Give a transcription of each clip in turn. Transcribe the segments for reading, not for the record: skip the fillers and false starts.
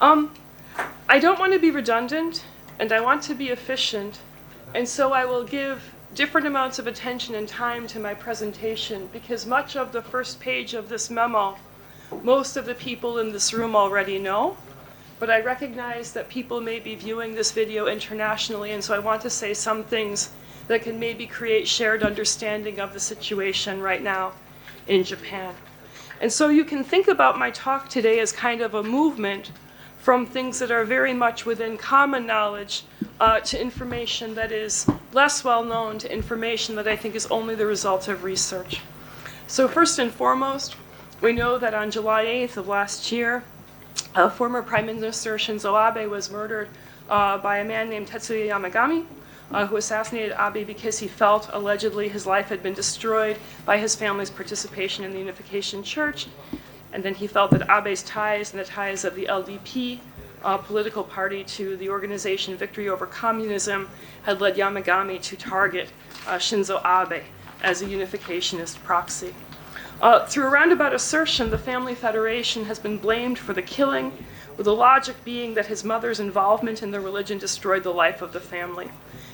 Um, I don't want to be redundant, and I want to be efficient, and so I will give different amounts of attention and time to my presentation, because much of the first page of this memo, most of the people in this room already know, but I recognize that people may be viewing this video internationally, and so I want to say some things that can maybe create shared understanding of the situation right now in Japan. And so you can think about my talk today as kind of a movement from things that are very much within common knowledge to information that is less well known, to information that I think is only the result of research. So first and foremost, we know that on July 8th of last year, former Prime Minister Shinzo Abe was murdered by a man named Tetsuya Yamagami, who assassinated Abe because he felt, allegedly, his life had been destroyed by his family's participation in the Unification Church. And then he felt that Abe's ties and the ties of the LDP, political party, to the organization Victory Over Communism had led Yamagami to target Shinzo Abe as a unificationist proxy. Through a roundabout assertion, the Family Federation has been blamed for the killing, with the logic being that his mother's involvement in the religion destroyed the life of the family.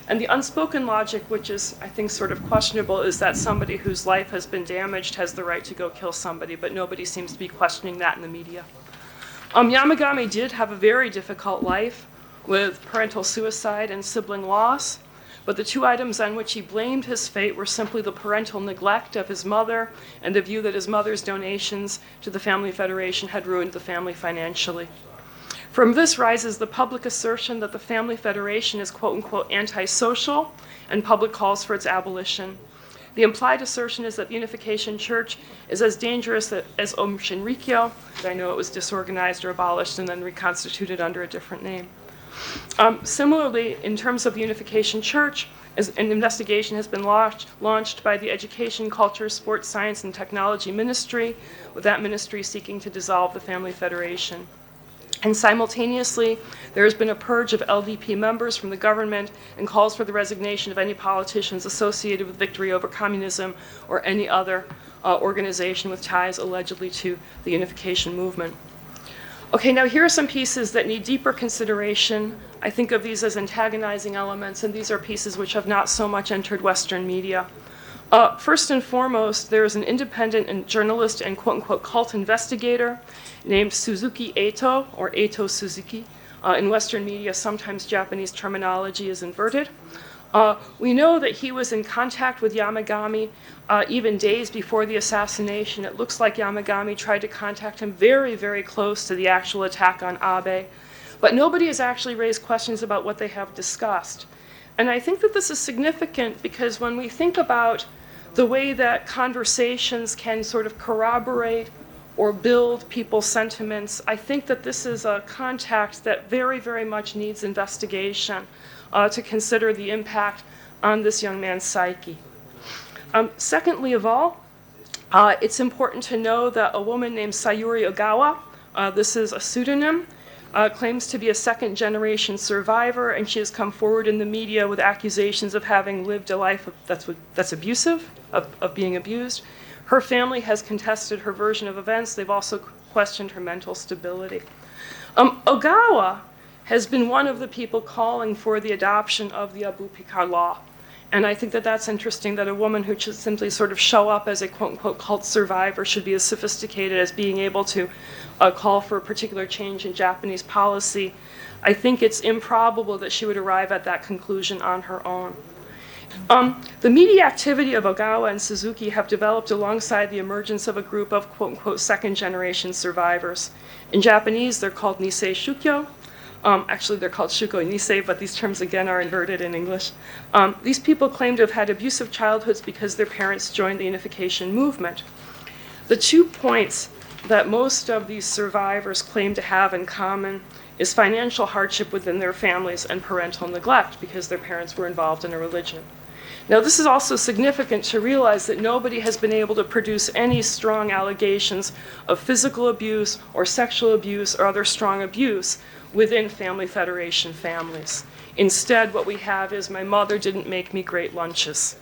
And the unspoken logic, which is, I think, sort of questionable, is that somebody whose life has been damaged has the right to go kill somebody, but nobody seems to be questioning that in the media. Yamagami did have a very difficult life with parental suicide and sibling loss, but the two items on which he blamed his fate were simply the parental neglect of his mother and the view that his mother's donations to the Family Federation had ruined the family financially. From this rises the public assertion that the Family Federation is quote-unquote antisocial, and public calls for its abolition. The implied assertion is that the Unification Church is as dangerous as Om Shinrikyo. I know it was disorganized or abolished and then reconstituted under a different name. Similarly, in terms of the Unification Church, as an investigation has been launched by the Education, Culture, Sports, Science, and Technology Ministry, with that ministry seeking to dissolve the Family Federation. And simultaneously, there has been a purge of LDP members from the government and calls for the resignation of any politicians associated with Victory Over Communism or any other organization with ties allegedly to the unification movement. Okay, now here are some pieces that need deeper consideration. I think of these as antagonizing elements, and these are pieces which have not so much entered Western media. First and foremost, there is an independent and journalist and quote-unquote cult investigator named Suzuki Eto, or Eto Suzuki. In Western media, sometimes Japanese terminology is inverted. We know that he was in contact with Yamagami even days before the assassination. It looks like Yamagami tried to contact him very, very close to the actual attack on Abe. But nobody has actually raised questions about what they have discussed. And I think that this is significant because when we think about the way that conversations can sort of corroborate or build people's sentiments, I think that this is a contact that very, very much needs investigation to consider the impact on this young man's psyche. Secondly of all, it's important to know that a woman named Sayuri Ogawa, this is a pseudonym, claims to be a second-generation survivor, and she has come forward in the media with accusations of having lived a life that's abusive, of being abused. Her family has contested her version of events. They've also questioned her mental stability. Ogawa has been one of the people calling for the adoption of the Abu Pikar law. And I think that that's interesting, that a woman who should simply sort of show up as a quote-unquote cult survivor should be as sophisticated as being able to call for a particular change in Japanese policy. I think it's improbable that she would arrive at that conclusion on her own. The media activity of Ogawa and Suzuki have developed alongside the emergence of a group of quote-unquote second-generation survivors. In Japanese, they're called Nisei Shukyo. Actually, they're called Shuko Nisei, but these terms again are inverted in English. These people claim to have had abusive childhoods because their parents joined the unification movement. The 2 points that most of these survivors claim to have in common is financial hardship within their families and parental neglect because their parents were involved in a religion. Now, this is also significant to realize that nobody has been able to produce any strong allegations of physical abuse or sexual abuse or other strong abuse within Family Federation families. Instead, what we have is my mother didn't make me great lunches.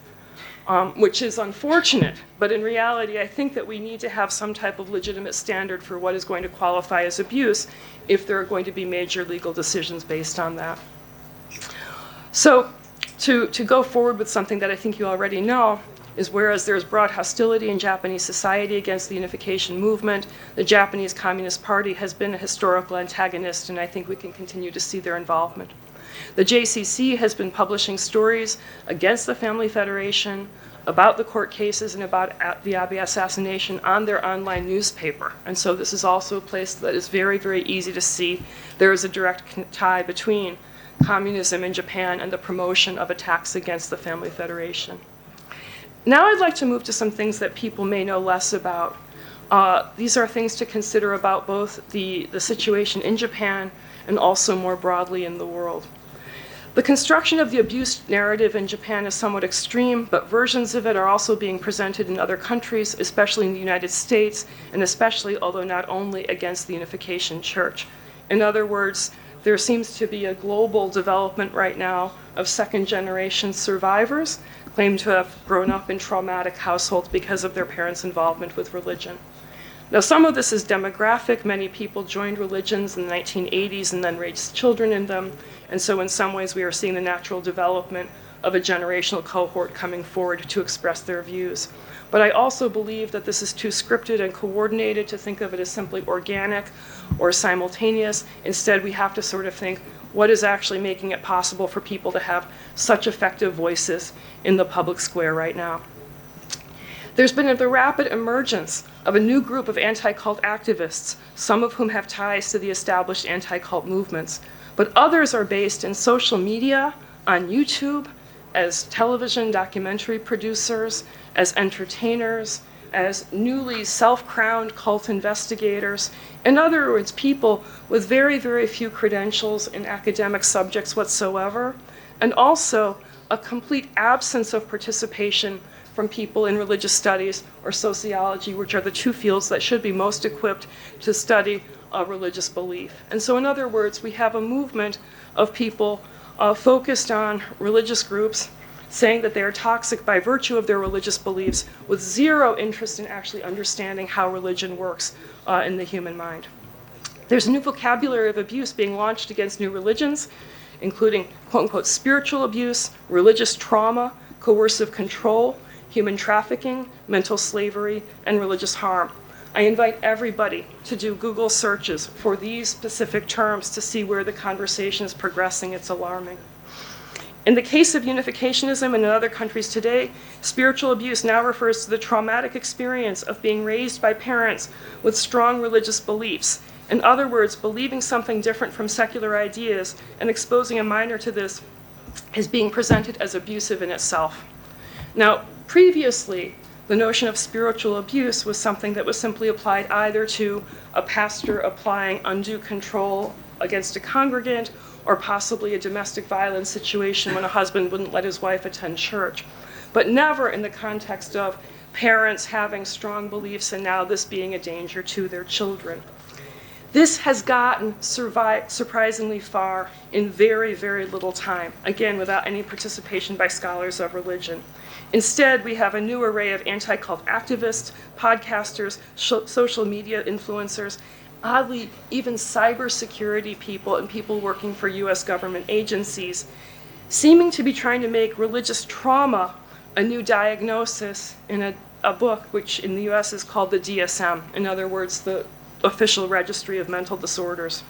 which is unfortunate. But in reality, I think that we need to have some type of legitimate standard for what is going to qualify as abuse if there are going to be major legal decisions based on that. So to go forward with something that I think you already know, is whereas there's broad hostility in Japanese society against the unification movement, the Japanese Communist Party has been a historical antagonist, and I think we can continue to see their involvement. The JCC has been publishing stories against the Family Federation, about the court cases, and about the Abe assassination on their online newspaper. And so this is also a place that is very, very easy to see there is a direct tie between communism in Japan and the promotion of attacks against the Family Federation. Now I'd like to move to some things that people may know less about. These are things to consider about both the situation in Japan and also more broadly in the world. The construction of the abuse narrative in Japan is somewhat extreme, but versions of it are also being presented in other countries, especially in the United States, and especially, although not only, against the Unification Church. In other words, there seems to be a global development right now of second-generation survivors claimed to have grown up in traumatic households because of their parents' involvement with religion. Now, some of this is demographic. Many people joined religions in the 1980s and then raised children in them. And so in some ways, we are seeing the natural development of a generational cohort coming forward to express their views. But I also believe that this is too scripted and coordinated to think of it as simply organic or simultaneous. Instead, we have to sort of think, what is actually making it possible for people to have such effective voices in the public square right now? There's been the rapid emergence of a new group of anti-cult activists, some of whom have ties to the established anti-cult movements, but others are based in social media, on YouTube, as television documentary producers, as entertainers, as newly self-crowned cult investigators. In other words, people with very, very few credentials in academic subjects whatsoever, and also a complete absence of participation from people in religious studies or sociology, which are the two fields that should be most equipped to study religious belief. And so in other words, we have a movement of people focused on religious groups saying that they are toxic by virtue of their religious beliefs, with zero interest in actually understanding how religion works in the human mind. There's a new vocabulary of abuse being launched against new religions, including quote-unquote spiritual abuse, religious trauma, coercive control, human trafficking, mental slavery, and religious harm. I invite everybody to do Google searches for these specific terms to see where the conversation is progressing. It's alarming. In the case of unificationism and in other countries today, spiritual abuse now refers to the traumatic experience of being raised by parents with strong religious beliefs. In other words, believing something different from secular ideas and exposing a minor to this is being presented as abusive in itself. Now, previously, the notion of spiritual abuse was something that was simply applied either to a pastor applying undue control against a congregant, or possibly a domestic violence situation when a husband wouldn't let his wife attend church, but never in the context of parents having strong beliefs and now this being a danger to their children. This has gotten surprisingly far in very, very little time, again, without any participation by scholars of religion. Instead, we have a new array of anti-cult activists, podcasters, social media influencers, oddly, even cybersecurity people and people working for US government agencies, seeming to be trying to make religious trauma a new diagnosis in a book which in the US is called the DSM, in other words, the Official Registry of Mental Disorders.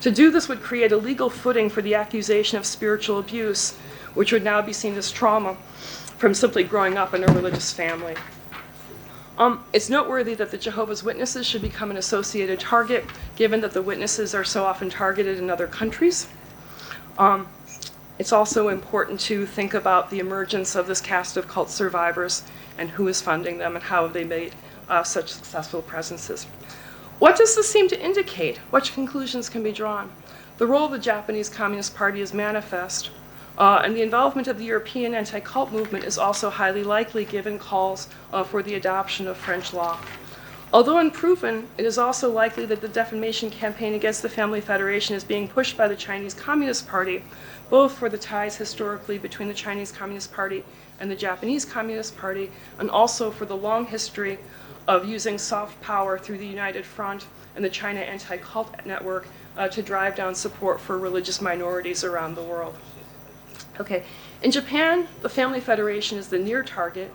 To do this would create a legal footing for the accusation of spiritual abuse, which would now be seen as trauma from simply growing up in a religious family. It's noteworthy that the Jehovah's Witnesses should become an associated target, given that the witnesses are so often targeted in other countries. It's also important to think about the emergence of this cast of cult survivors and who is funding them and how have they made such successful presences. What does this seem to indicate? What conclusions can be drawn? The role of the Japanese Communist Party is manifest, and the involvement of the European anti-cult movement is also highly likely given calls for the adoption of French law. Although unproven, it is also likely that the defamation campaign against the Family Federation is being pushed by the Chinese Communist Party, both for the ties historically between the Chinese Communist Party and the Japanese Communist Party, and also for the long history of using soft power through the United Front and the China Anti-Cult Network to drive down support for religious minorities around the world. Okay, in Japan, the Family Federation is the near target,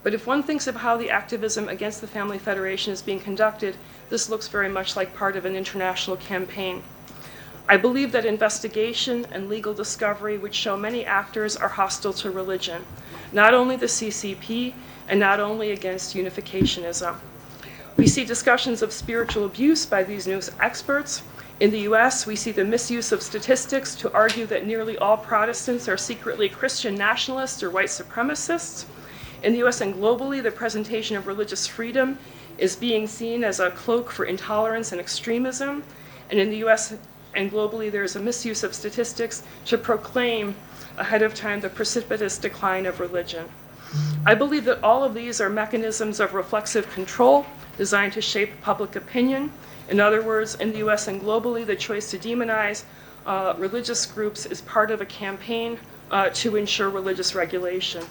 but if one thinks of how the activism against the Family Federation is being conducted, this looks very much like part of an international campaign. I believe that investigation and legal discovery would show many actors are hostile to religion, not only the CCP and not only against unificationism. We see discussions of spiritual abuse by these news experts. In the US, we see the misuse of statistics to argue that nearly all Protestants are secretly Christian nationalists or white supremacists. In the US and globally, the presentation of religious freedom is being seen as a cloak for intolerance and extremism. And in the US and globally, there is a misuse of statistics to proclaim ahead of time the precipitous decline of religion. I believe that all of these are mechanisms of reflexive control designed to shape public opinion. In other words, in the US and globally, the choice to demonize religious groups is part of a campaign to ensure religious regulation.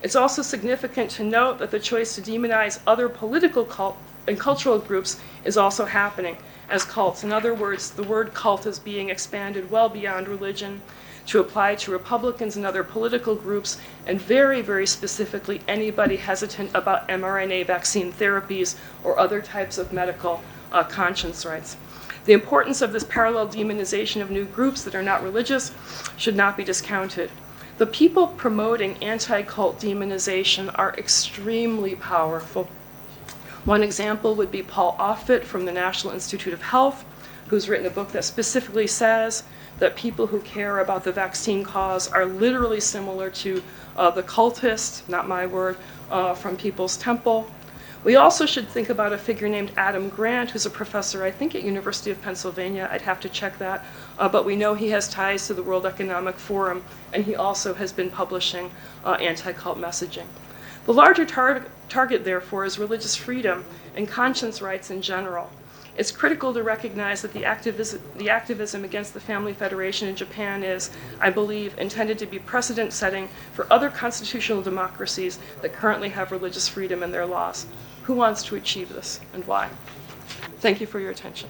It's also significant to note that the choice to demonize other political and cultural groups is also happening as cults. In other words, the word cult is being expanded well beyond religion to apply to Republicans and other political groups, and very, very specifically anybody hesitant about mRNA vaccine therapies or other types of medical conscience rights. The importance of this parallel demonization of new groups that are not religious should not be discounted. The people promoting anti-cult demonization are extremely powerful. One example would be Paul Offit from the National Institute of Health, who's written a book that specifically says that people who care about the vaccine cause are literally similar to the cultists, not my word, from People's Temple. We also should think about a figure named Adam Grant, who's a professor, I think, at University of Pennsylvania. I'd have to check that. But we know he has ties to the World Economic Forum, and he also has been publishing anti-cult messaging. The larger target, therefore, is religious freedom and conscience rights in general. It's critical to recognize that the activism against the Family Federation in Japan is, I believe, intended to be precedent-setting for other constitutional democracies that currently have religious freedom in their laws. Who wants to achieve this and why? Thank you for your attention.